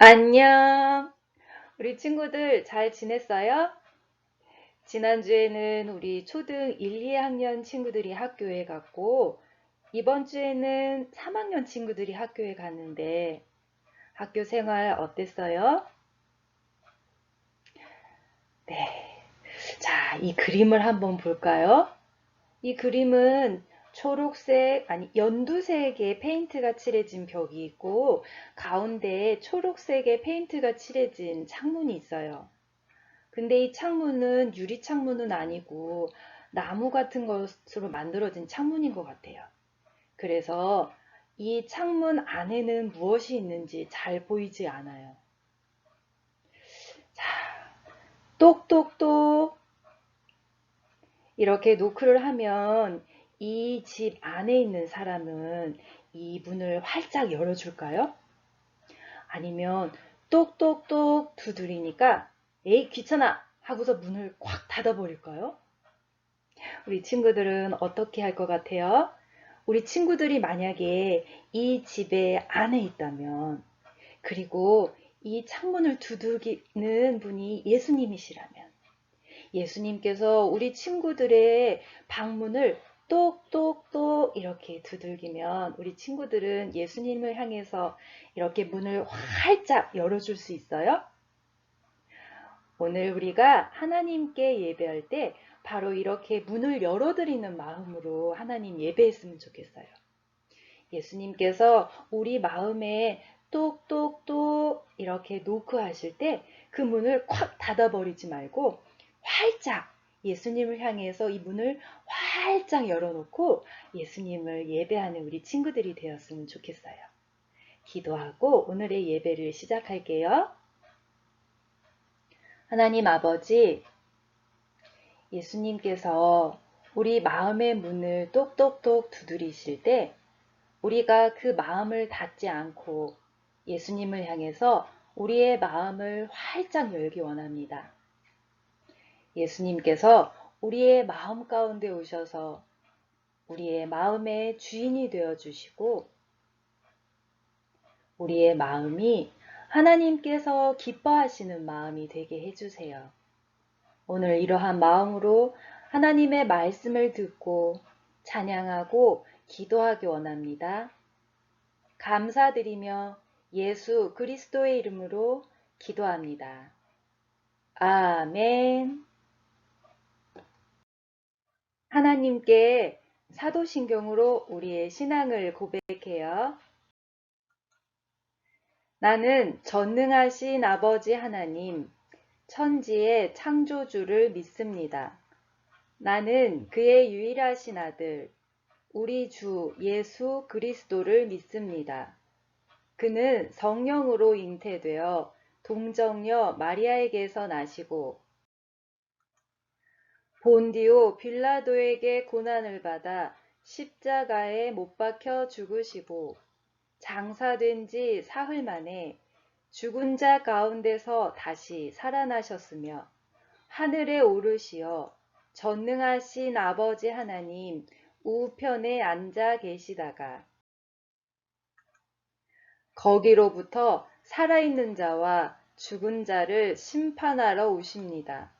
안녕. 우리 친구들 잘 지냈어요? 지난주에는 우리 초등 1, 2학년 친구들이 학교에 갔고, 이번 주에는 3학년 친구들이 학교에 갔는데, 학교 생활 어땠어요? 네. 자, 이 그림을 한번 볼까요? 이 그림은 초록색, 아니, 연두색의 페인트가 칠해진 벽이 있고, 가운데에 초록색의 페인트가 칠해진 창문이 있어요. 근데 이 창문은 유리 창문은 아니고 나무 같은 것으로 만들어진 창문인 것 같아요. 그래서 이 창문 안에는 무엇이 있는지 잘 보이지 않아요. 자, 똑똑똑 이렇게 노크를 하면 이 집 안에 있는 사람은 이 문을 활짝 열어줄까요? 아니면 똑똑똑 두드리니까 에이 귀찮아 하고서 문을 꽉 닫아버릴까요? 우리 친구들은 어떻게 할 것 같아요? 우리 친구들이 만약에 이 집에 안에 있다면, 그리고 이 창문을 두들기는 분이 예수님이시라면, 예수님께서 우리 친구들의 방문을 똑똑똑 이렇게 두들기면 우리 친구들은 예수님을 향해서 이렇게 문을 활짝 열어줄 수 있어요? 오늘 우리가 하나님께 예배할 때 바로 이렇게 문을 열어드리는 마음으로 하나님 예배했으면 좋겠어요. 예수님께서 우리 마음에 똑똑똑 이렇게 노크하실 때 그 문을 콱 닫아버리지 말고 활짝 예수님을 향해서 이 문을 활짝 열어놓고 예수님을 예배하는 우리 친구들이 되었으면 좋겠어요. 기도하고 오늘의 예배를 시작할게요. 하나님 아버지, 예수님께서 우리 마음의 문을 똑똑똑 두드리실 때 우리가 그 마음을 닫지 않고 예수님을 향해서 우리의 마음을 활짝 열기 원합니다. 예수님께서 우리의 마음 가운데 오셔서 우리의 마음의 주인이 되어 주시고 우리의 마음이 하나님께서 기뻐하시는 마음이 되게 해주세요. 오늘 이러한 마음으로 하나님의 말씀을 듣고 찬양하고 기도하기 원합니다. 감사드리며 예수 그리스도의 이름으로 기도합니다. 아멘. 하나님께 사도신경으로 우리의 신앙을 고백해요. 나는 전능하신 아버지 하나님, 천지의 창조주를 믿습니다. 나는 그의 유일하신 아들, 우리 주 예수 그리스도를 믿습니다. 그는 성령으로 잉태되어 동정녀 마리아에게서 나시고 본디오 빌라도에게 고난을 받아 십자가에 못 박혀 죽으시고 장사된 지 사흘 만에 죽은 자 가운데서 다시 살아나셨으며 하늘에 오르시어 전능하신 아버지 하나님 우편에 앉아 계시다가 거기로부터 살아있는 자와 죽은 자를 심판하러 오십니다.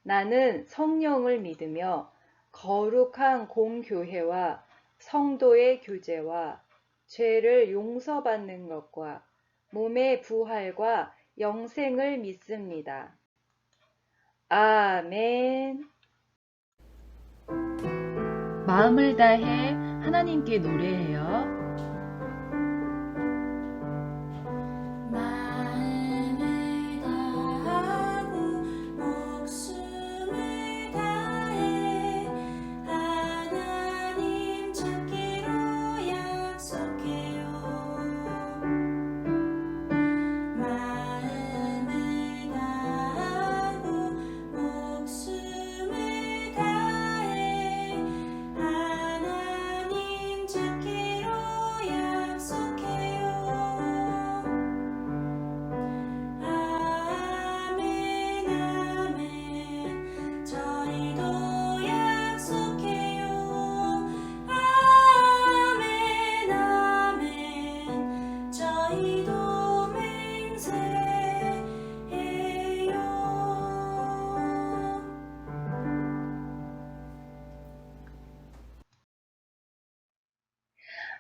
나는 성령을 믿으며 거룩한 공교회와 성도의 교제와 죄를 용서받는 것과 몸의 부활과 영생을 믿습니다. 아멘. 마음을 다해 하나님께 노래해요.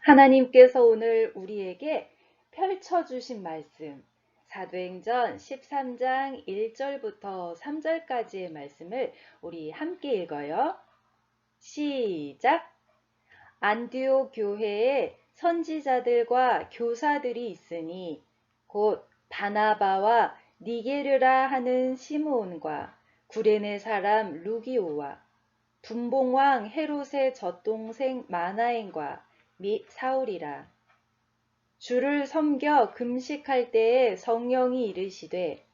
하나님께서 오늘 우리에게 펼쳐주신 말씀, 사도행전 13장 1절부터 3절까지의 말씀을 우리 함께 읽어요. 시작! 안디옥 교회에 선지자들과 교사들이 있으니 곧 바나바와 니게르라 하는 시므온과 구레네 사람 루기오와 분봉왕 헤롯의 젖동생 마나엔과 및 사울이라. 주를 섬겨 금식할 때에 성령이 이르시되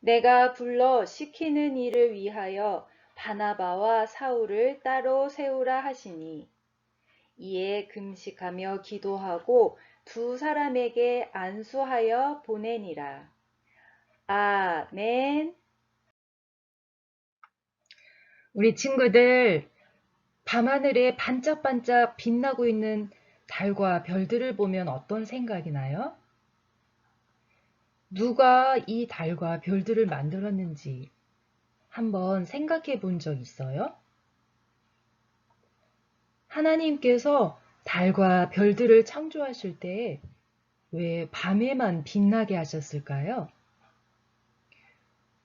내가 불러 시키는 일을 위하여 바나바와 사울을 따로 세우라 하시니 이에 금식하며 기도하고 두 사람에게 안수하여 보내니라. 아멘. 우리 친구들, 밤하늘에 반짝반짝 빛나고 있는 달과 별들을 보면 어떤 생각이 나요? 누가 이 달과 별들을 만들었는지 한번 생각해 본 적 있어요? 하나님께서 달과 별들을 창조하실 때 왜 밤에만 빛나게 하셨을까요?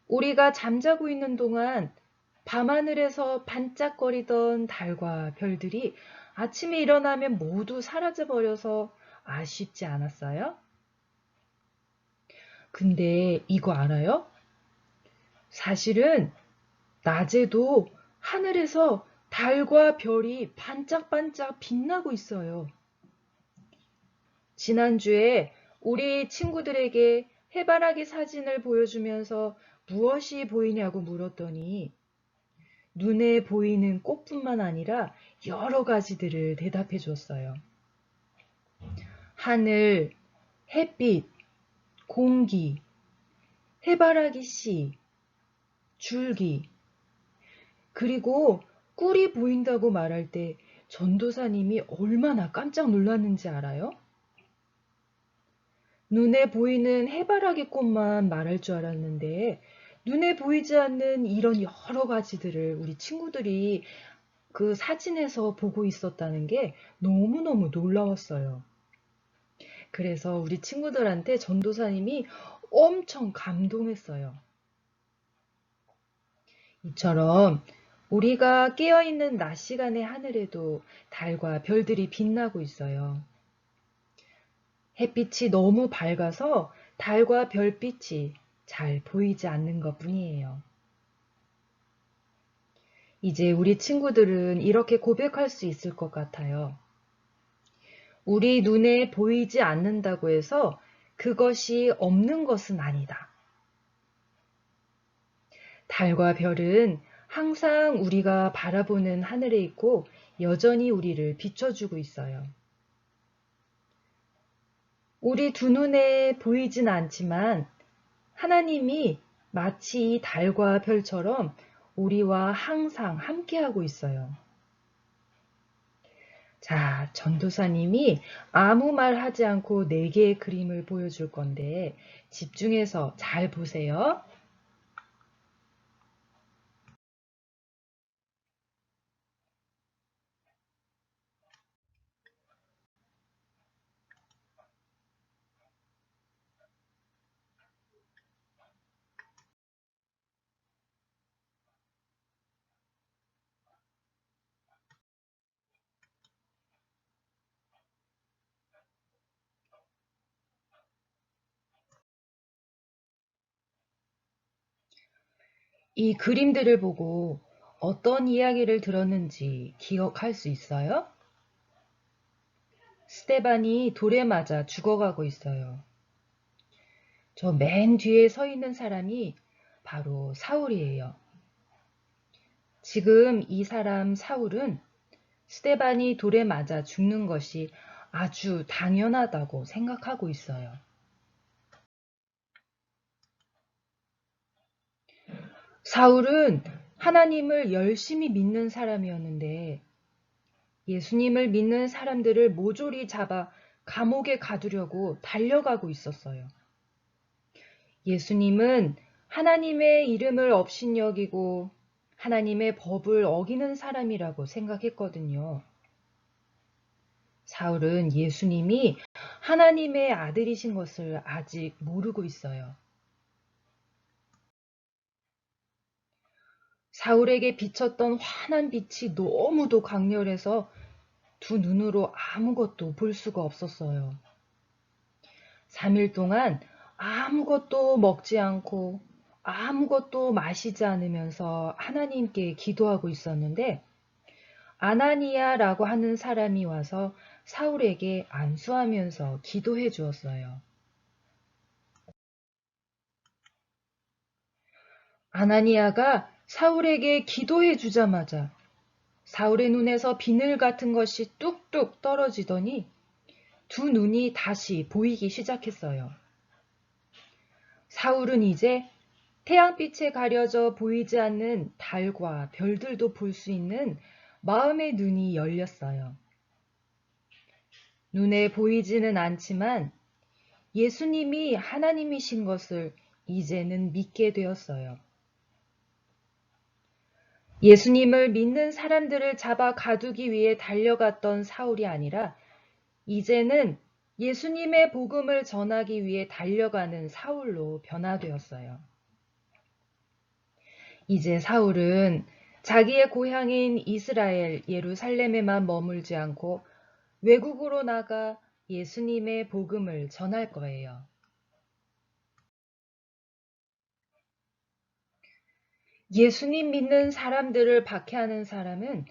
우리가 잠자고 있는 동안 밤하늘에서 반짝거리던 달과 별들이 아침에 일어나면 모두 사라져버려서 아쉽지 않았어요? 근데 이거 알아요? 사실은 낮에도 하늘에서 달과 별이 반짝반짝 빛나고 있어요. 지난주에 우리 친구들에게 해바라기 사진을 보여주면서 무엇이 보이냐고 물었더니 눈에 보이는 꽃뿐만 아니라 여러 가지들을 대답해 줬어요. 하늘, 햇빛, 공기, 해바라기 씨, 줄기, 그리고 꿀이 보인다고 말할 때 전도사님이 얼마나 깜짝 놀랐는지 알아요? 눈에 보이는 해바라기 꽃만 말할 줄 알았는데 눈에 보이지 않는 이런 여러 가지들을 우리 친구들이 그 사진에서 보고 있었다는 게 너무너무 놀라웠어요. 그래서 우리 친구들한테 전도사님이 엄청 감동했어요. 이처럼 우리가 깨어있는 낮 시간의 하늘에도 달과 별들이 빛나고 있어요. 햇빛이 너무 밝아서 달과 별빛이 잘 보이지 않는 것 뿐이에요. 이제 우리 친구들은 이렇게 고백할 수 있을 것 같아요. 우리 눈에 보이지 않는다고 해서 그것이 없는 것은 아니다. 달과 별은 항상 우리가 바라보는 하늘에 있고 여전히 우리를 비춰주고 있어요. 우리 두 눈에 보이진 않지만 하나님이 마치 이 달과 별처럼 우리와 항상 함께하고 있어요. 자, 전도사님이 아무 말 하지 않고 4개의 그림을 보여줄 건데 집중해서 잘 보세요. 이 그림들을 보고 어떤 이야기를 들었는지 기억할 수 있어요? 스테반이 돌에 맞아 죽어가고 있어요. 저 맨 뒤에 서 있는 사람이 바로 사울이에요. 지금 이 사람 사울은 스테반이 돌에 맞아 죽는 것이 아주 당연하다고 생각하고 있어요. 사울은 하나님을 열심히 믿는 사람이었는데 예수님을 믿는 사람들을 모조리 잡아 감옥에 가두려고 달려가고 있었어요. 예수님은 하나님의 이름을 업신여기고 하나님의 법을 어기는 사람이라고 생각했거든요. 사울은 예수님이 하나님의 아들이신 것을 아직 모르고 있어요. 사울에게 비쳤던 환한 빛이 너무도 강렬해서 두 눈으로 아무것도 볼 수가 없었어요. 3일 동안 아무것도 먹지 않고 아무것도 마시지 않으면서 하나님께 기도하고 있었는데 아나니아라고 하는 사람이 와서 사울에게 안수하면서 기도해 주었어요. 아나니아가 사울에게 기도해 주자마자 사울의 눈에서 비늘 같은 것이 뚝뚝 떨어지더니 두 눈이 다시 보이기 시작했어요. 사울은 이제 태양빛에 가려져 보이지 않는 달과 별들도 볼 수 있는 마음의 눈이 열렸어요. 눈에 보이지는 않지만 예수님이 하나님이신 것을 이제는 믿게 되었어요. 예수님을 믿는 사람들을 잡아 가두기 위해 달려갔던 사울이 아니라 이제는 예수님의 복음을 전하기 위해 달려가는 사울로 변화되었어요. 이제 사울은 자기의 고향인 이스라엘 예루살렘에만 머물지 않고 외국으로 나가 예수님의 복음을 전할 거예요. 예수님 믿는 사람들을 박해하는 사람은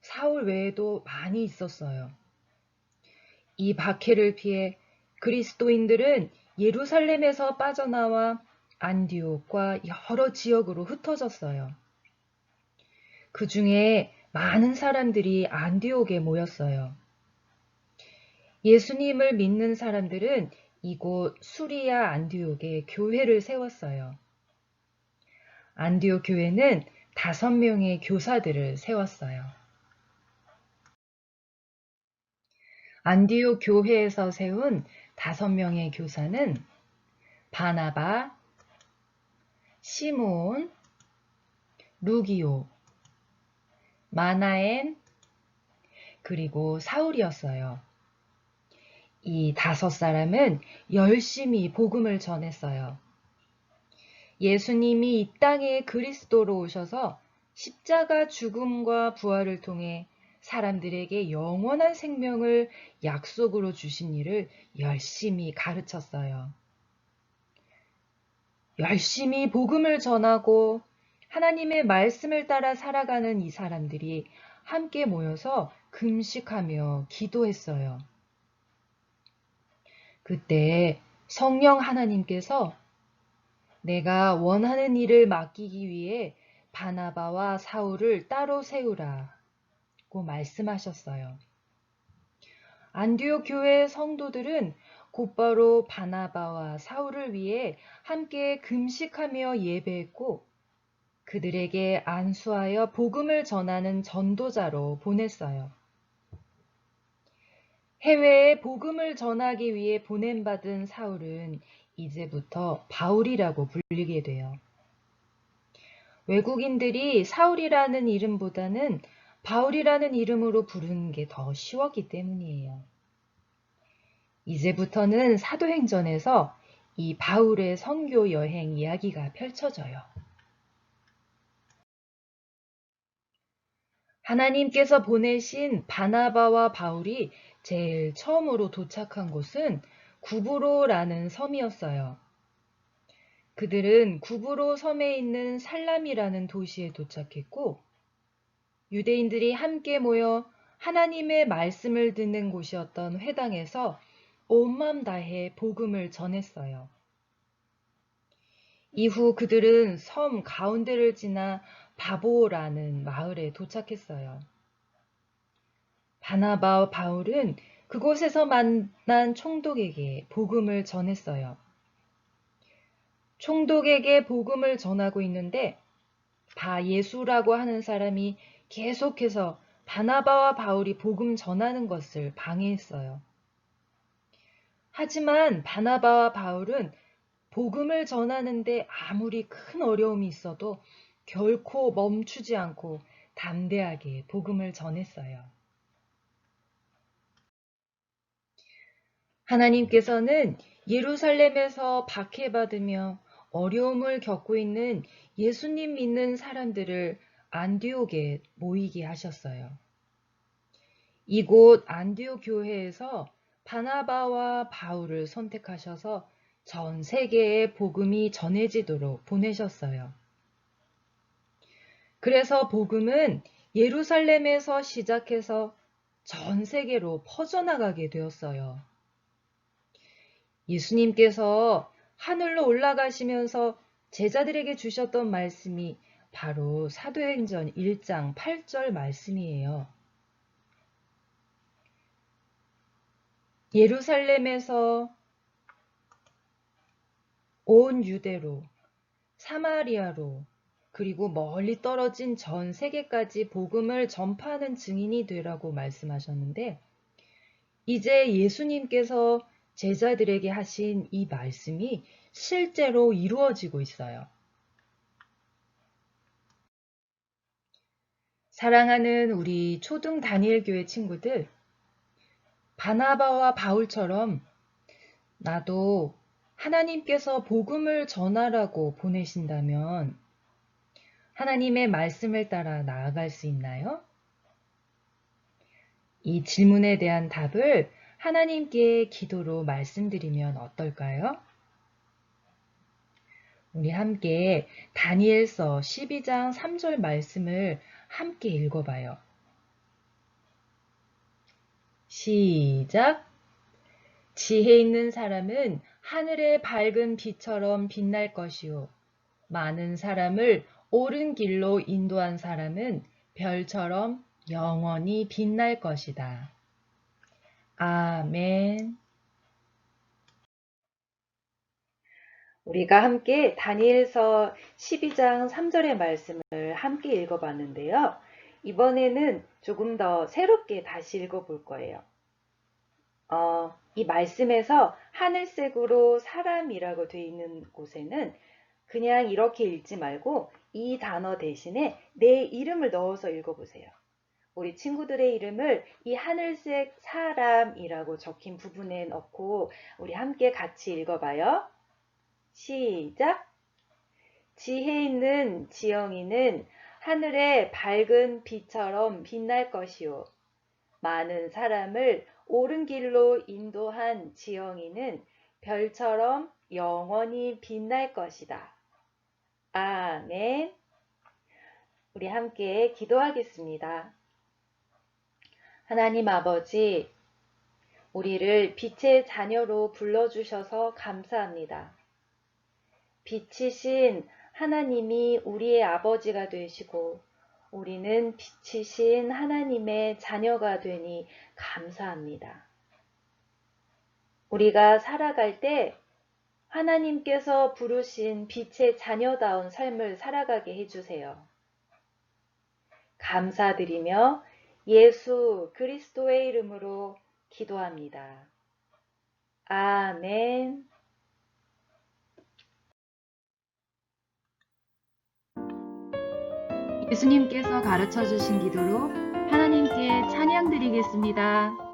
사울 외에도 많이 있었어요. 이 박해를 피해 그리스도인들은 예루살렘에서 빠져나와 안디옥과 여러 지역으로 흩어졌어요. 그 중에 많은 사람들이 안디옥에 모였어요. 예수님을 믿는 사람들은 이곳 수리아 안디옥에 교회를 세웠어요. 안디옥 교회는 5명의 교사들을 세웠어요. 안디옥 교회에서 세운 5명의 교사는 바나바, 시몬, 루기오, 마나엔, 그리고 사울이었어요. 이 5사람은 열심히 복음을 전했어요. 예수님이 이 땅에 그리스도로 오셔서 십자가 죽음과 부활을 통해 사람들에게 영원한 생명을 약속으로 주신 일을 열심히 가르쳤어요. 열심히 복음을 전하고 하나님의 말씀을 따라 살아가는 이 사람들이 함께 모여서 금식하며 기도했어요. 그때 성령 하나님께서 내가 원하는 일을 맡기기 위해 바나바와 사울을 따로 세우라고 말씀하셨어요. 안디옥 교회 성도들은 곧바로 바나바와 사울을 위해 함께 금식하며 예배했고 그들에게 안수하여 복음을 전하는 전도자로 보냈어요. 해외에 복음을 전하기 위해 보냄받은 사울은 이제부터 바울이라고 불리게 돼요. 외국인들이 사울이라는 이름보다는 바울이라는 이름으로 부르는 게 더 쉬웠기 때문이에요. 이제부터는 사도행전에서 이 바울의 선교 여행 이야기가 펼쳐져요. 하나님께서 보내신 바나바와 바울이 제일 처음으로 도착한 곳은 구브로라는 섬이었어요. 그들은 구브로 섬에 있는 살람이라는 도시에 도착했고 유대인들이 함께 모여 하나님의 말씀을 듣는 곳이었던 회당에서 온 맘 다해 복음을 전했어요. 이후 그들은 섬 가운데를 지나 바보라는 마을에 도착했어요. 바나바와 바울은 그곳에서 만난 총독에게 복음을 전했어요. 총독에게 복음을 전하고 있는데 바예수라고 하는 사람이 계속해서 바나바와 바울이 복음 전하는 것을 방해했어요. 하지만 바나바와 바울은 복음을 전하는데 아무리 큰 어려움이 있어도 결코 멈추지 않고 담대하게 복음을 전했어요. 하나님께서는 예루살렘에서 박해받으며 어려움을 겪고 있는 예수님 믿는 사람들을 안디옥에 모이게 하셨어요. 이곳 안디옥 교회에서 바나바와 바울을 선택하셔서 전 세계에 복음이 전해지도록 보내셨어요. 그래서 복음은 예루살렘에서 시작해서 전 세계로 퍼져나가게 되었어요. 예수님께서 하늘로 올라가시면서 제자들에게 주셨던 말씀이 바로 사도행전 1장 8절 말씀이에요. 예루살렘에서 온 유대로, 사마리아로, 그리고 멀리 떨어진 전 세계까지 복음을 전파하는 증인이 되라고 말씀하셨는데, 이제 예수님께서 제자들에게 하신 이 말씀이 실제로 이루어지고 있어요. 사랑하는 우리 초등 다니엘 교회 친구들, 바나바와 바울처럼 나도 하나님께서 복음을 전하라고 보내신다면 하나님의 말씀을 따라 나아갈 수 있나요? 이 질문에 대한 답을 하나님께 기도로 말씀드리면 어떨까요? 우리 함께 다니엘서 12장 3절 말씀을 함께 읽어봐요. 시작! 지혜 있는 사람은 하늘의 밝은 빛처럼 빛날 것이요. 많은 사람을 옳은 길로 인도한 사람은 별처럼 영원히 빛날 것이다. 아멘. 우리가 함께 다니엘서 12장 3절의 말씀을 함께 읽어봤는데요. 이번에는 조금 더 새롭게 다시 읽어볼 거예요. 이 말씀에서 하늘색으로 사람이라고 되어 있는 곳에는 그냥 이렇게 읽지 말고 이 단어 대신에 내 이름을 넣어서 읽어보세요. 우리 친구들의 이름을 이 하늘색 사람이라고 적힌 부분에 넣고 우리 함께 같이 읽어봐요. 시작! 지혜 있는 지영이는 하늘의 밝은 빛처럼 빛날 것이요. 많은 사람을 옳은 길로 인도한 지영이는 별처럼 영원히 빛날 것이다. 아멘. 우리 함께 기도하겠습니다. 하나님 아버지, 우리를 빛의 자녀로 불러주셔서 감사합니다. 빛이신 하나님이 우리의 아버지가 되시고 우리는 빛이신 하나님의 자녀가 되니 감사합니다. 우리가 살아갈 때 하나님께서 부르신 빛의 자녀다운 삶을 살아가게 해주세요. 감사드리며 예수 그리스도의 이름으로 기도합니다. 아멘. 예수님께서 가르쳐 주신 기도로 하나님께 찬양 드리겠습니다.